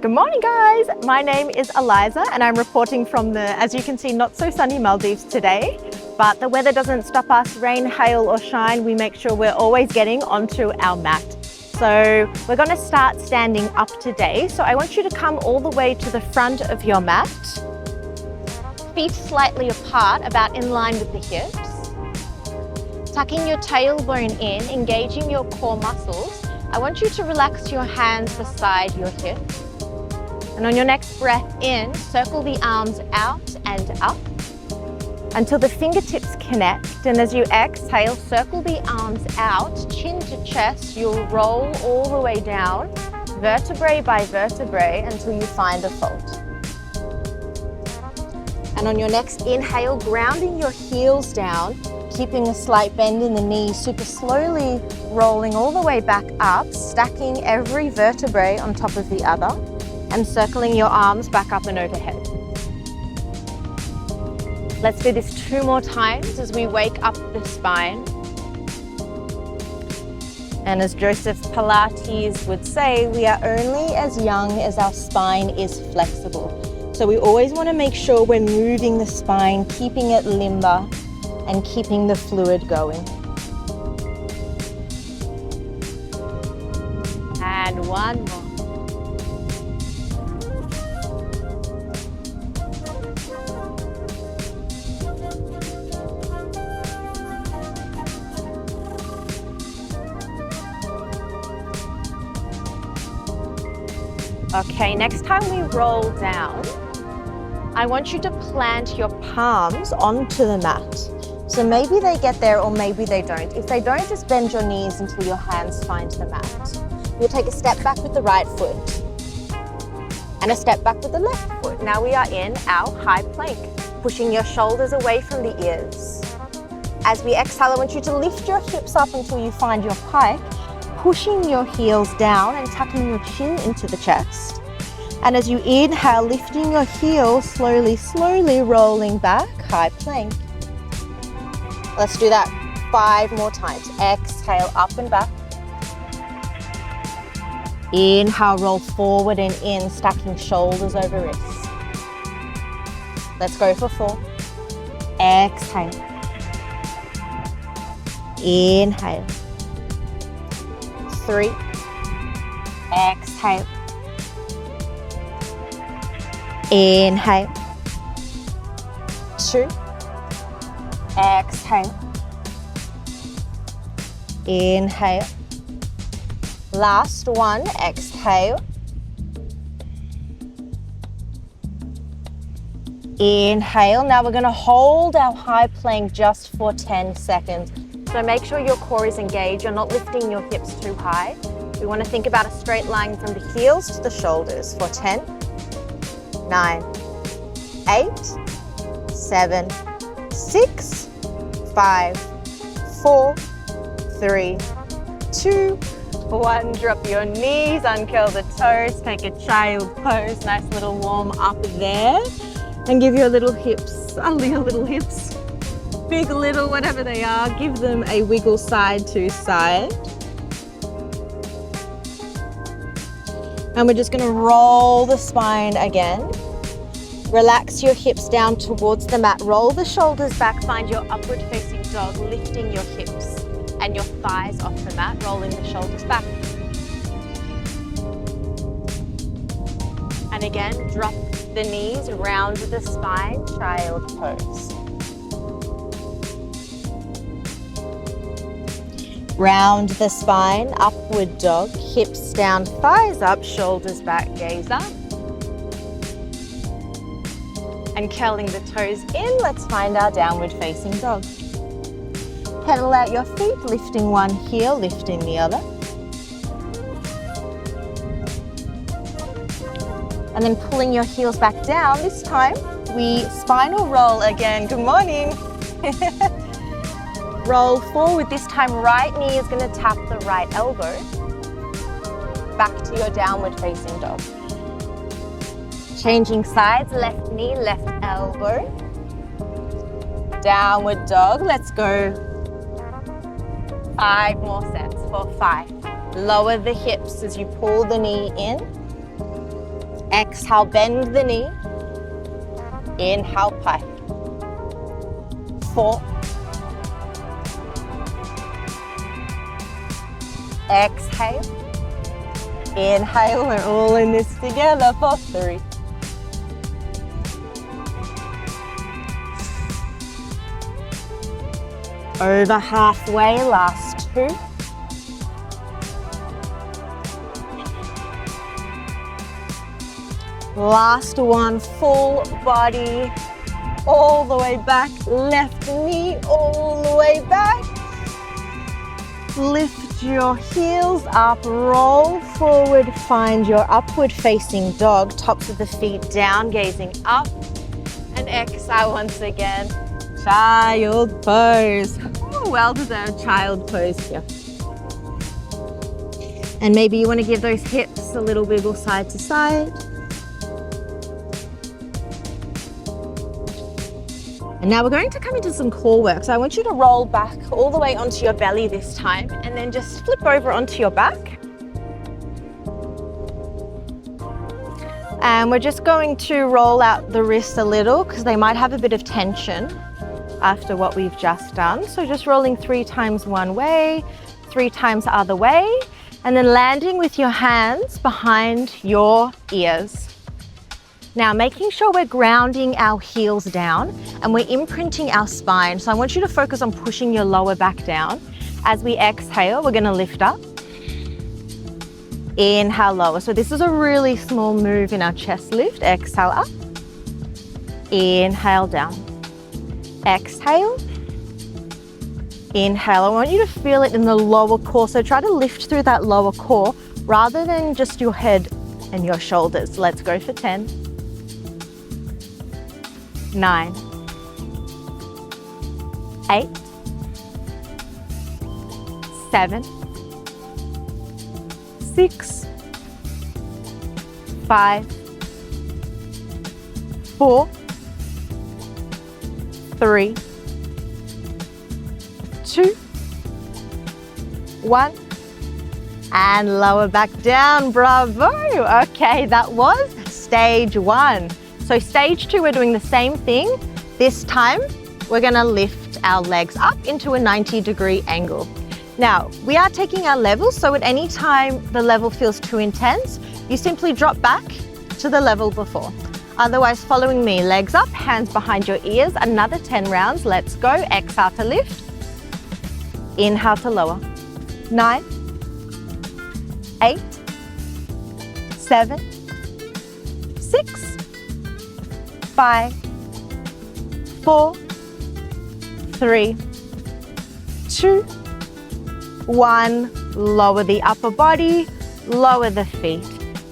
Good morning, guys. My name is Eliza and I'm reporting from the, as you can see, not so sunny Maldives today. But the weather doesn't stop us, rain, hail or shine. We make sure we're always getting onto our mat. So we're going to start standing up today. So I want you to come all the way to the front of your mat. Feet slightly apart, about in line with the hips. Tucking your tailbone in, engaging your core muscles. I want you to relax your hands beside your hips. And on your next breath in, circle the arms out and up until the fingertips connect. And as you exhale, circle the arms out, chin to chest. You'll roll all the way down, vertebrae by vertebrae, until you find a fold. And on your next inhale, grounding your heels down, keeping a slight bend in the knees, super slowly rolling all the way back up, stacking every vertebrae on top of the other, and circling your arms back up and overhead. Let's do this 2 more times as we wake up the spine. And as Joseph Pilates would say, we are only as young as our spine is flexible. So we always want to make sure we're moving the spine, keeping it limber and keeping the fluid going. And one more. Okay, next time we roll down, I want you to plant your palms onto the mat. So maybe they get there or maybe they don't. If they don't, just bend your knees until your hands find the mat. You'll take a step back with the right foot and a step back with the left foot. Now we are in our high plank, pushing your shoulders away from the ears. As we exhale, I want you to lift your hips up until you find your pike, pushing your heels down and tucking your chin into the chest. And as you inhale, lifting your heels, slowly, slowly rolling back, high plank. Let's do that 5 more times. Exhale, up and back. Inhale, roll forward and in, stacking shoulders over wrists. Let's go for 4. Exhale. Inhale. 3. Exhale. Inhale. 2. Exhale. Inhale. Last one, exhale. Inhale. Now we're going to hold our high plank just for 10 seconds. So make sure your core is engaged. You're not lifting your hips too high. We want to think about a straight line from the heels to the shoulders for 10, 9, 8, 7, 6, 5, 4, 3, 2, 1. Drop your knees, uncurl the toes, take a child pose. Nice little warm up there. And give your little hips, big, little, whatever they are, give them a wiggle side to side. And we're just going to roll the spine again. Relax your hips down towards the mat. Roll the shoulders back. Find your upward facing dog, lifting your hips and your thighs off the mat, rolling the shoulders back. And again, drop the knees, round the spine, child pose. Round the spine, upward dog, hips down, thighs up, shoulders back, gaze up. And curling the toes in, let's find our downward facing dog. Pedal out your feet, lifting one heel, lifting the other. And then pulling your heels back down. This time, we spinal roll again. Good morning. Roll forward. This time, right knee is going to tap the right elbow. Back to your downward facing dog. Changing sides, left knee, left elbow. Downward dog. Let's go 5 more sets for 5. Lower the hips as you pull the knee in. Exhale, bend the knee. Inhale, pike. 4. Exhale. Inhale, we're all in this together for 3. Over halfway, last 2. Last one, full body, all the way back, left knee all the way back. Lift your heels up, roll forward, find your upward facing dog, tops of the feet down, gazing up, and exhale once again. Child pose. Oh, well-deserved child pose here. And maybe you want to give those hips a little wiggle side to side. And now we're going to come into some core work. So I want you to roll back all the way onto your belly this time, and then just flip over onto your back. And we're just going to roll out the wrists a little because they might have a bit of tension after what we've just done. So just rolling 3 times one way, 3 times other way, and then landing with your hands behind your ears. Now, making sure we're grounding our heels down and we're imprinting our spine. So I want you to focus on pushing your lower back down. As we exhale, we're going to lift up. Inhale, lower. So this is a really small move in our chest lift. Exhale up. Inhale, down. Exhale. Inhale. I want you to feel it in the lower core. So try to lift through that lower core rather than just your head and your shoulders. Let's go for 10. 9, 8, 7, 6, 5, 4, 3, 2, 1, and lower back down. Bravo. Okay, that was stage 1. So stage 2, we're doing the same thing. This time, we're gonna lift our legs up into a 90-degree angle. Now, we are taking our levels, so at any time the level feels too intense, you simply drop back to the level before. Otherwise, following me, legs up, hands behind your ears, another 10 rounds. Let's go. Exhale to lift. Inhale to lower. 9, 8, 7, 6, 5, 4, 3, 2, 1. Lower the upper body, lower the feet.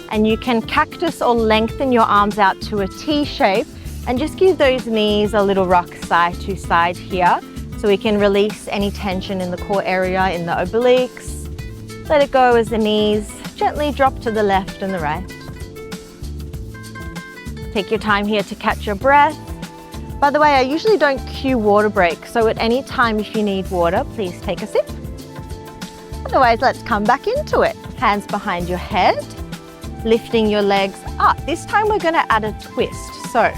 And you can cactus or lengthen your arms out to a T shape and just give those knees a little rock side to side here so we can release any tension in the core area, in the obliques. Let it go as the knees gently drop to the left and the right. Take your time here to catch your breath. By the way, I usually don't cue water break, so at any time if you need water, please take a sip. Otherwise, let's come back into it. Hands behind your head, lifting your legs up. This time we're gonna add a twist. So,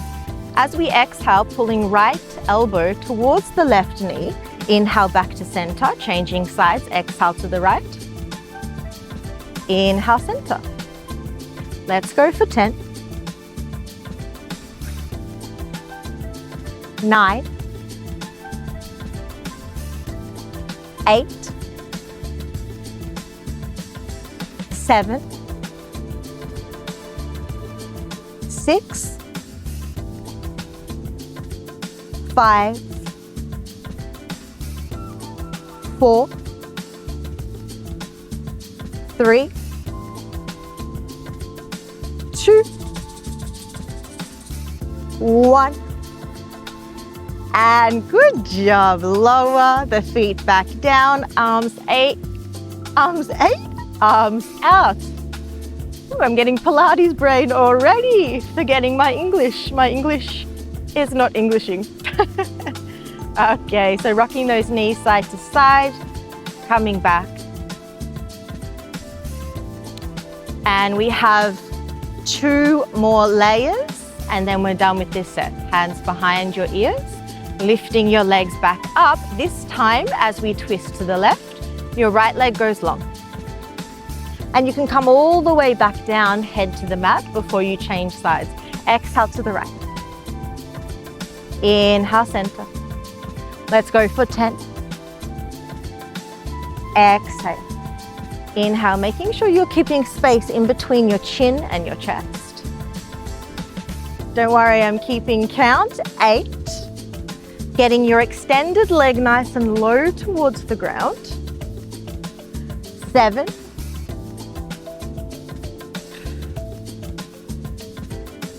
as we exhale, pulling right elbow towards the left knee, inhale back to center, changing sides, exhale to the right. Inhale, center. Let's go for 10. 9, 8, 7, 6, 5, 4, 3, 2, 1. And good job. Lower the feet back down, arms out. Ooh, I'm getting Pilates brain already. Forgetting my English. My English is not Englishing. Okay, so rocking those knees side to side, coming back. And we have 2 more layers, and then we're done with this set. Hands behind your ears, lifting your legs back up. This time, as we twist to the left, your right leg goes long. And you can come all the way back down, head to the mat before you change sides. Exhale to the right. Inhale, center. Let's go for 10. Exhale. Inhale, making sure you're keeping space in between your chin and your chest. Don't worry, I'm keeping count. 8. Getting your extended leg nice and low towards the ground. 7.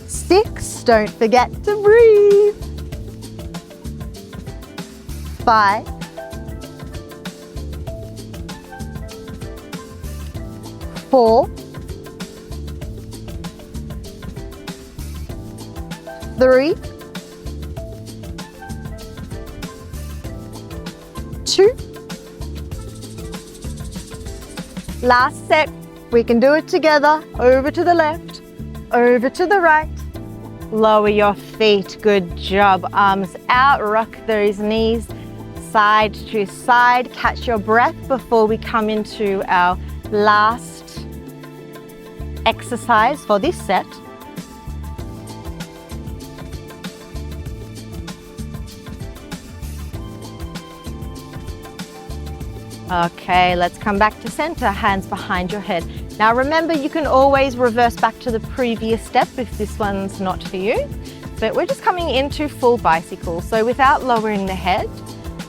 6. Don't forget to breathe. 5. 4. 3. 2. Last set. We can do it together. Over to the left, over to the right. Lower your feet. Good job. Arms out. Rock those knees side to side. Catch your breath before we come into our last exercise for this set. Okay, let's come back to center, hands behind your head. Now remember, you can always reverse back to the previous step if this one's not for you, but we're just coming into full bicycle. So without lowering the head,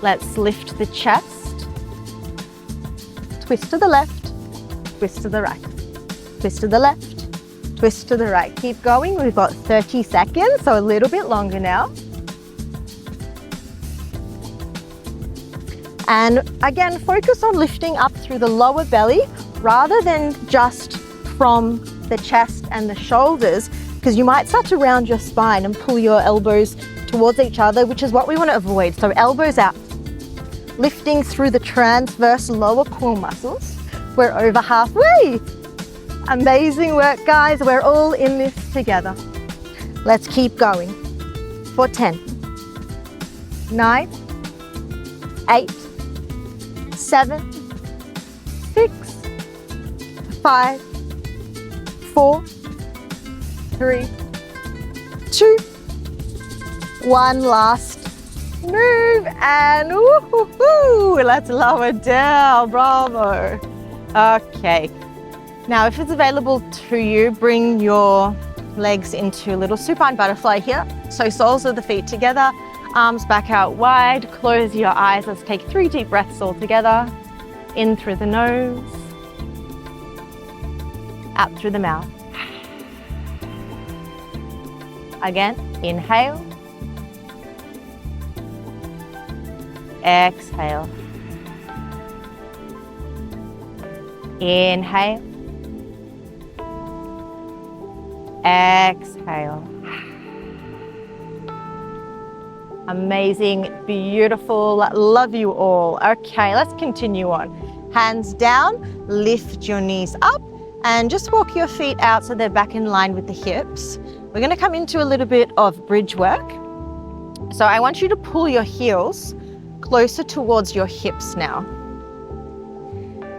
let's lift the chest, twist to the left, twist to the right, twist to the left, twist to the right. Keep going, we've got 30 seconds, so a little bit longer now. And again, focus on lifting up through the lower belly rather than just from the chest and the shoulders, because you might start to round your spine and pull your elbows towards each other, which is what we want to avoid. So elbows out, lifting through the transverse lower core muscles. We're over halfway. Amazing work, guys. We're all in this together. Let's keep going for 10, 9, 8, 7, 6, 5, 4, 3, 2, 1. Last move, and woohoo! Let's lower down. Bravo. Okay. Now, if it's available to you, bring your legs into a little supine butterfly here. So soles of the feet together. Arms back out wide, close your eyes. Let's take 3 deep breaths all together. In through the nose, out through the mouth. Again, inhale, exhale, inhale, exhale. Amazing, beautiful, love you all. Okay, let's continue on. Hands down, lift your knees up and just walk your feet out so they're back in line with the hips. We're gonna come into a little bit of bridge work. So I want you to pull your heels closer towards your hips now.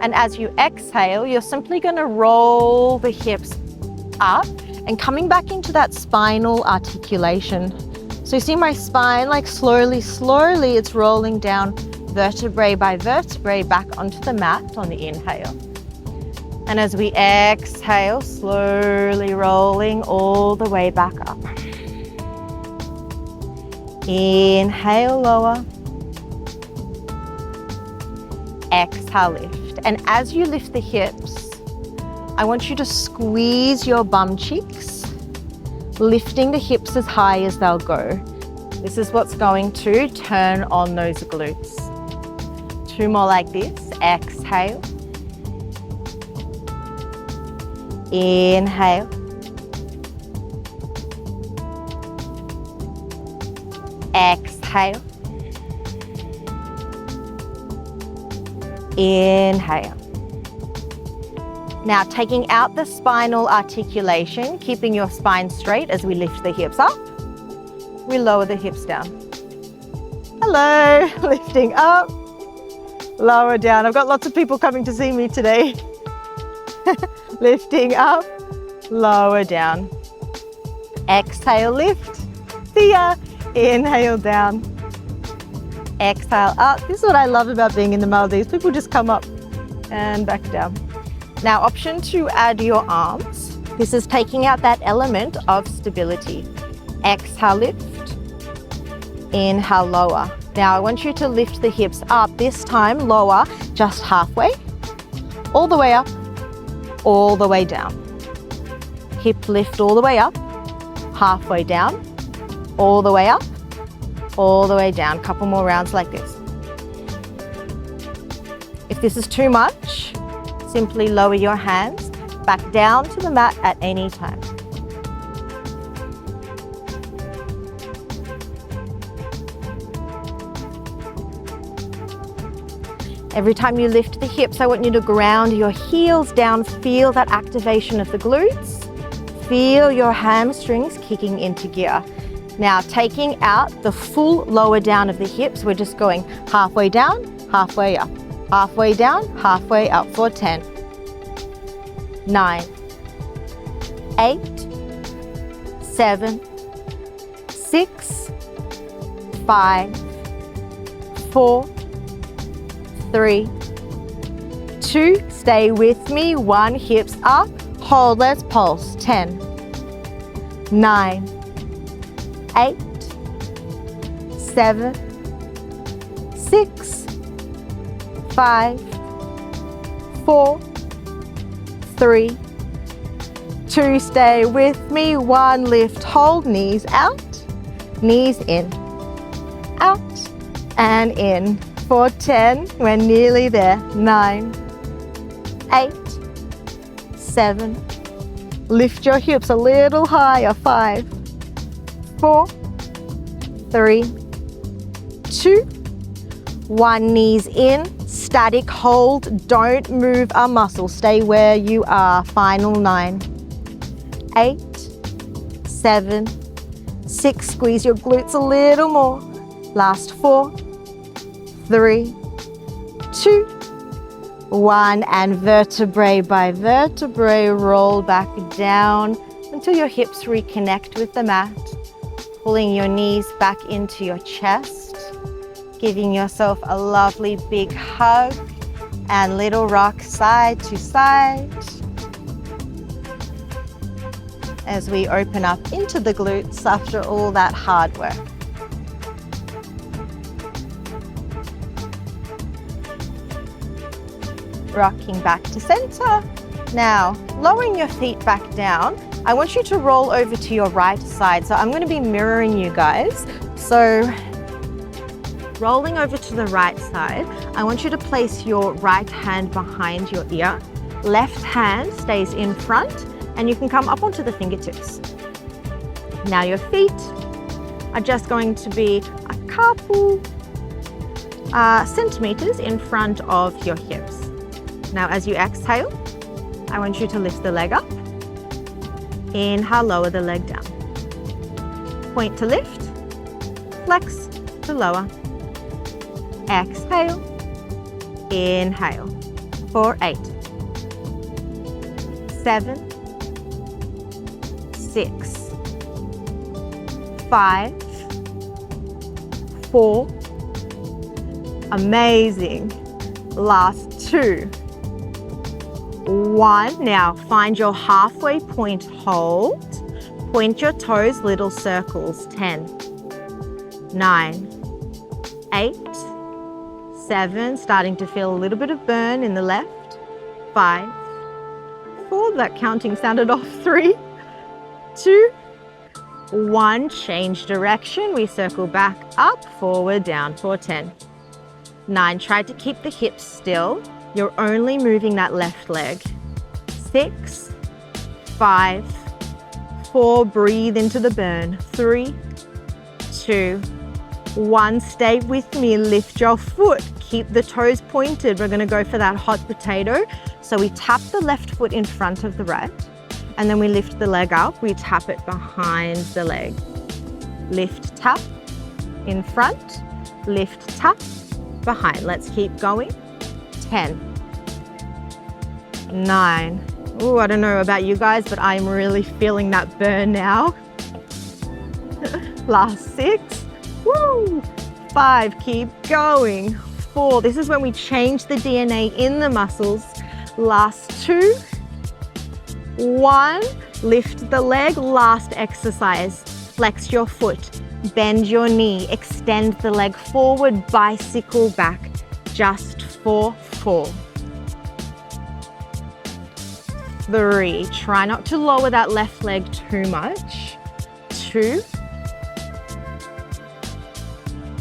And as you exhale, you're simply gonna roll the hips up and coming back into that spinal articulation. So you see my spine, like slowly, it's rolling down vertebrae by vertebrae back onto the mat on the inhale. And as we exhale, slowly rolling all the way back up. Inhale, lower. Exhale, lift. And as you lift the hips, I want you to squeeze your bum cheeks, lifting the hips as high as they'll go. This is what's going to turn on those glutes. 2 more like this. Exhale. Inhale. Exhale. Inhale. Now taking out the spinal articulation, keeping your spine straight as we lift the hips up. We lower the hips down. Hello, lifting up, lower down. I've got lots of people coming to see me today. Lifting up, lower down. Exhale, lift. See ya. Inhale down. Exhale up. This is what I love about being in the Maldives. People just come up and back down. Now, option to add your arms. This is taking out that element of stability. Exhale, lift. Inhale, lower. Now, I want you to lift the hips up. This time, lower just halfway. All the way up, all the way down. Hip lift all the way up, halfway down, all the way up, all the way down. Couple more rounds like this. If this is too much, simply lower your hands back down to the mat at any time. Every time you lift the hips, I want you to ground your heels down. Feel that activation of the glutes. Feel your hamstrings kicking into gear. Now, taking out the full lower down of the hips, we're just going halfway down, halfway up, halfway down, halfway up for 10, 9, 8, 7, 6, 5, 4, 3, 2, stay with me, 1, hips up, hold, let's pulse, 10, 9, 8, 7, 6, 5, 4, 3, 2, stay with me, 1, lift, hold, knees out, knees in, out, and in. For 10, we're nearly there. 9, 8, 7, lift your hips a little higher. 5, 4, 3, 2, 1, knees in, static hold, don't move a muscle, stay where you are. Final 9, 8, 7, 6, squeeze your glutes a little more. Last 4, 3, 2, 1, and vertebrae by vertebrae, roll back down until your hips reconnect with the mat, pulling your knees back into your chest, giving yourself a lovely big hug, and little rock side to side as we open up into the glutes after all that hard work. Rocking back to center. Now, lowering your feet back down, I want you to roll over to your right side. So I'm going to be mirroring you guys. So rolling over to the right side, I want you to place your right hand behind your ear. Left hand stays in front, and you can come up onto the fingertips. Now your feet are just going to be a couple centimeters in front of your hips. Now, as you exhale, I want you to lift the leg up. Inhale, lower the leg down. Point to lift, flex to lower. Exhale, inhale. For 8, 7, 6, 5, 4. Amazing. Last 2. 1. Now find your halfway point hold. Point your toes, little circles. 10, 9, 8, 7. Starting to feel a little bit of burn in the left. 5, 4. That counting sounded off. 3, 2, 1. Change direction. We circle back up, forward, down for 10. 9. Try to keep the hips still. You're only moving that left leg. 6, 5, 4, breathe into the burn. 3, 2, 1, stay with me, lift your foot. Keep the toes pointed. We're gonna go for that hot potato. So we tap the left foot in front of the right, and then we lift the leg up. We tap it behind the leg. Lift, tap, in front, lift, tap, behind. Let's keep going. 10, 9. Ooh, I don't know about you guys, but I'm really feeling that burn now. Last 6. Woo! 5, keep going. 4, this is when we change the DNA in the muscles. Last 2. 1, lift the leg. Last exercise. Flex your foot, bend your knee, extend the leg forward, bicycle back. Just for 4. 3, try not to lower that left leg too much. 2,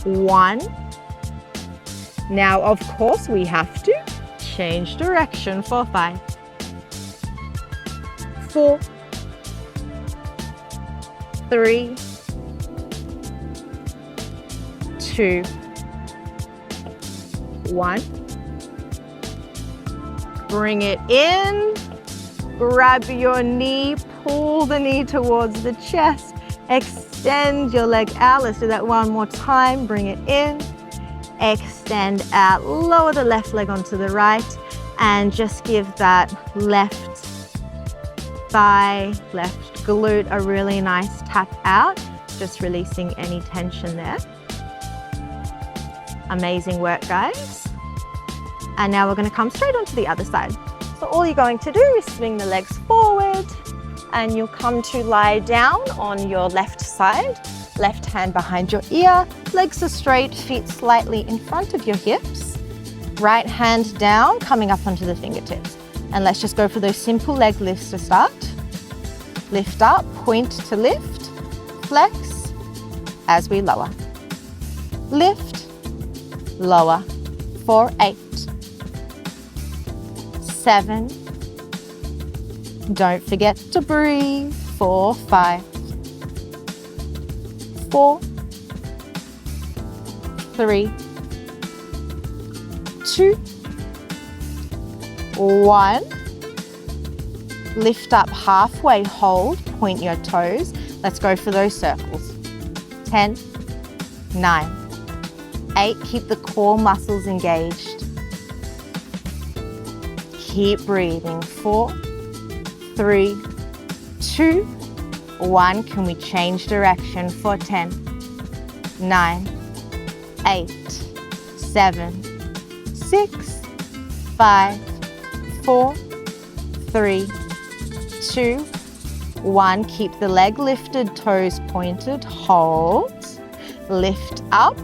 1. Now, of course, we have to change direction for 5, 4, 3, 2, 1. Bring it in. Grab your knee, pull the knee towards the chest. Extend your leg out. Let's do that one more time. Bring it in. Extend out. Lower the left leg onto the right and just give that left thigh, left glute a really nice tap out. Just releasing any tension there. Amazing work, guys. And now we're going to come straight onto the other side. So all you're going to do is swing the legs forward and you'll come to lie down on your left side. Left hand behind your ear, legs are straight, feet slightly in front of your hips. Right hand down, coming up onto the fingertips. And let's just go for those simple leg lifts to start. Lift up, point to lift, flex as we lower. Lift, lower for 8, 7. Don't forget to breathe for 5, 4, 3, 2, 1. Lift up halfway, hold, point your toes. Let's go for those circles. 10, 9, 8, keep the core muscles engaged. Keep breathing. 4, 3, 2, 1. Can we change direction for 10, 9, 8, 7, 6, 5, 4, 3, 2, 1. Keep the leg lifted, toes pointed, hold. Lift up,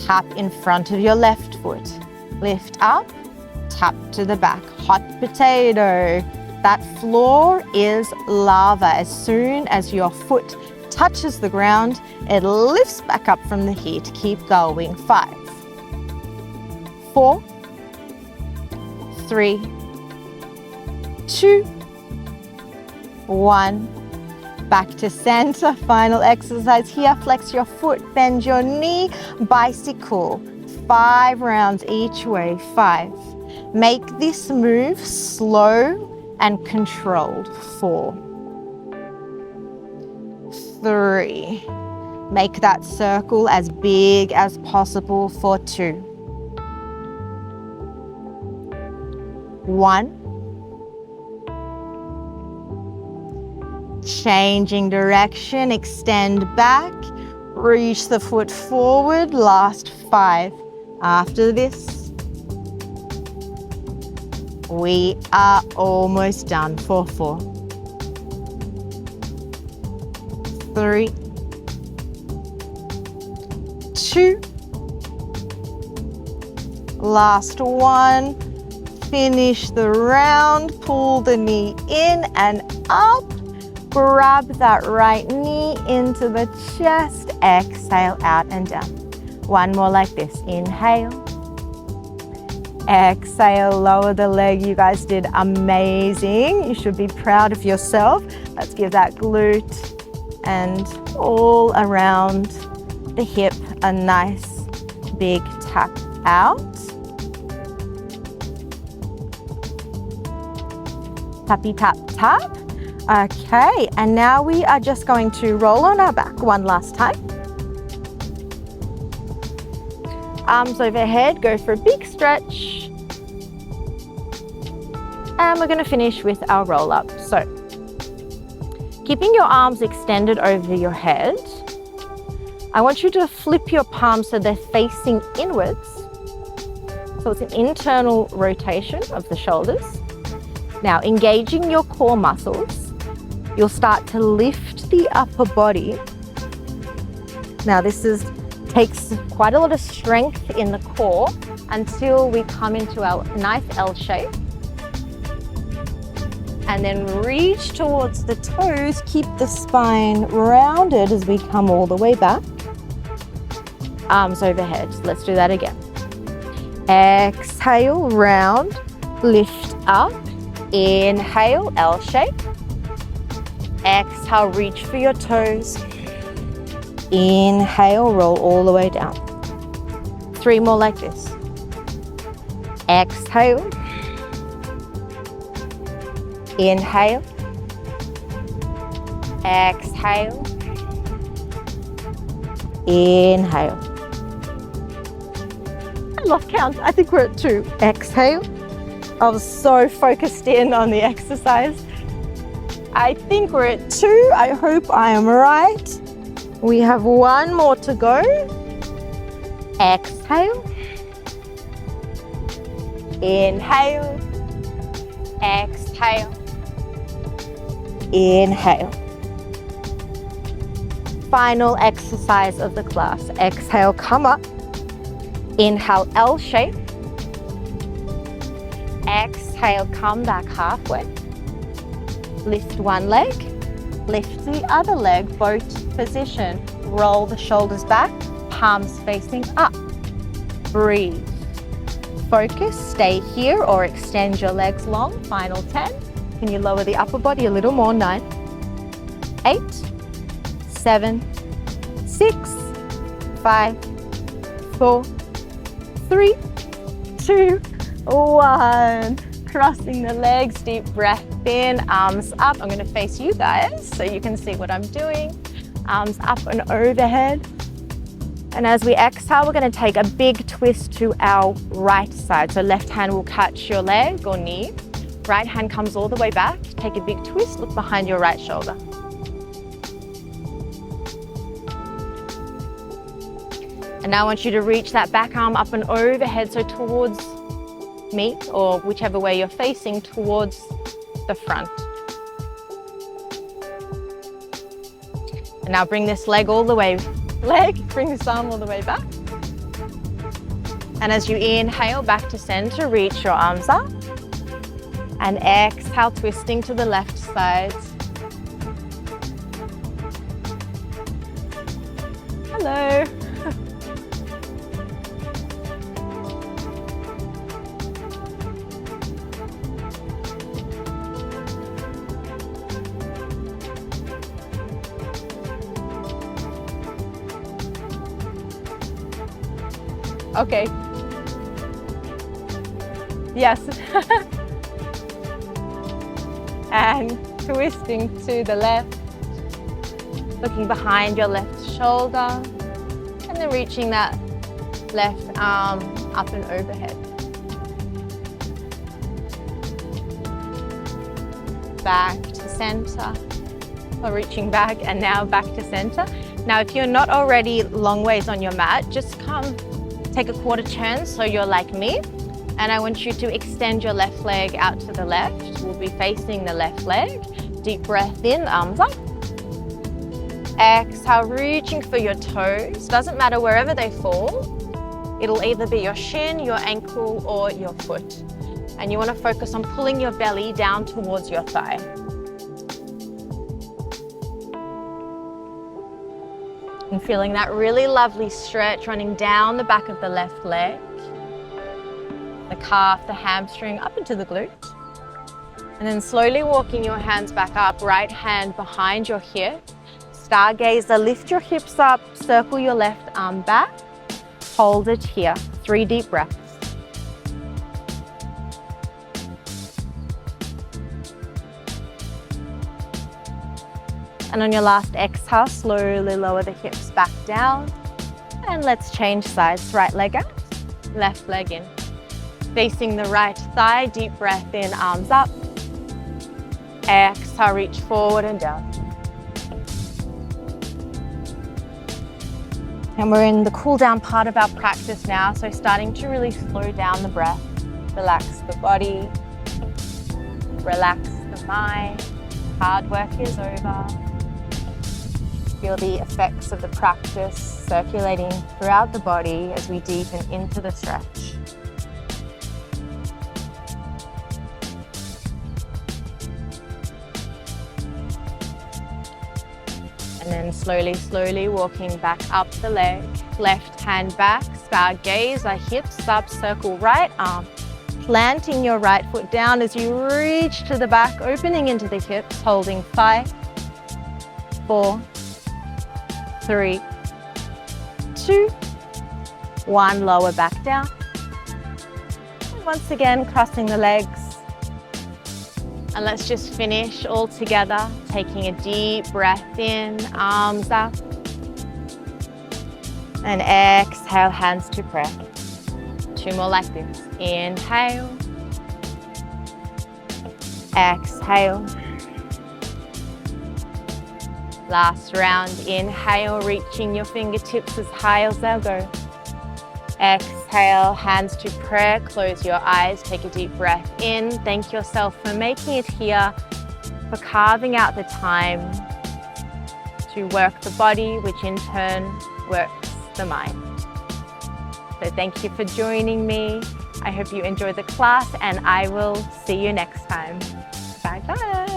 tap in front of your left foot. Lift up, tap to the back. Hot potato. That floor is lava. As soon as your foot touches the ground, it lifts back up from the heat. Keep going. 5, 4, 3, 2, 1. Back to center. Final exercise here. Flex your foot, bend your knee, bicycle. 5 rounds each way. 5. Make this move slow and controlled. 4, 3. Make that circle as big as possible for 2, 1. Changing direction, extend back, reach the foot forward. Last 5. After this, we are almost done for 4, 3, 2. Last 1. Finish the round. Pull the knee in and up. Grab that right knee into the chest. Exhale out and down. One more like this. Inhale. Exhale, lower the leg. You guys did amazing. You should be proud of yourself. Let's give that glute and all around the hip a nice big tap out. Tappy tap tap. Okay, and now we are just going to roll on our back one last time. Arms overhead, go for a big stretch. And we're going to finish with our roll up. So, keeping your arms extended over your head, I want you to flip your palms so they're facing inwards. So it's an internal rotation of the shoulders. Now, engaging your core muscles, you'll start to lift the upper body. Now, this takes quite a lot of strength in the core until we come into our nice L shape. And then reach towards the toes, keep the spine rounded as we come all the way back. Arms overhead, let's do that again. Exhale, round, lift up, inhale, L shape. Exhale, reach for your toes. Inhale, roll all the way down. 3 more like this. Exhale. Inhale. Exhale. Inhale. I lost count. I think we're at 2. Exhale. I was so focused in on the exercise. I think we're at 2. I hope I am right. We have 1 more to go. Exhale. Inhale. Exhale. Inhale. Final exercise of the class. Exhale, come up. Inhale, L shape. Exhale, come back halfway. Lift one leg, lift the other leg, boat position. Roll the shoulders back, palms facing up. Breathe. Focus, stay here or extend your legs long. Final 10. Can you lower the upper body a little more? 9, 8, 7, 6, 5, 4, 3, 2, 1. Crossing the legs, deep breath in, arms up. I'm going to face you guys so you can see what I'm doing. Arms up and overhead. And as we exhale, we're going to take a big twist to our right side. So left hand will catch your leg or knee. Right hand comes all the way back. Take a big twist, look behind your right shoulder. And now I want you to reach that back arm up and overhead, so towards me, or whichever way you're facing, towards the front. And now bring this leg all the way, bring this arm all the way back. And as you inhale back to center, reach your arms up. And exhale, twisting to the left side. Hello. Okay. Yes. And twisting to the left, looking behind your left shoulder, and then reaching that left arm up and overhead. Back to center, or reaching back, and now back to center. Now, if you're not already long ways on your mat, just come take a quarter turn so you're like me. And I want you to extend your left leg out to the left. We'll be facing the left leg. Deep breath in, arms up. Exhale, reaching for your toes. Doesn't matter wherever they fall. It'll either be your shin, your ankle, or your foot. And you want to focus on pulling your belly down towards your thigh. And feeling that really lovely stretch running down the back of the left leg. The calf, the hamstring, up into the glute. And then slowly walking your hands back up, right hand behind your hip. Stargazer, lift your hips up, circle your left arm back. Hold it here. 3 deep breaths. And on your last exhale, slowly lower the hips back down. And let's change sides. Right leg out, left leg in. Facing the right thigh, deep breath in, arms up. Exhale, reach forward and down. And we're in the cool down part of our practice now, so starting to really slow down the breath. Relax the body, relax the mind. Hard work is over. Feel the effects of the practice circulating throughout the body as we deepen into the stretch. And then slowly walking back up the leg. Left hand back, star gaze, our hips up, circle right arm. Planting your right foot down as you reach to the back, opening into the hips, holding 5, 4, 3, 2, 1. Lower back down. And once again, crossing the legs. And let's just finish all together, taking a deep breath in, arms up. And exhale, hands to prayer. 2 more like this. Inhale. Exhale. Last round. Inhale, reaching your fingertips as high as they'll go. Exhale, hands to prayer. Close your eyes. Take a deep breath in. Thank yourself for making it here, for carving out the time to work the body, which in turn works the mind. So thank you for joining me. I hope you enjoyed the class, and I will see you next time.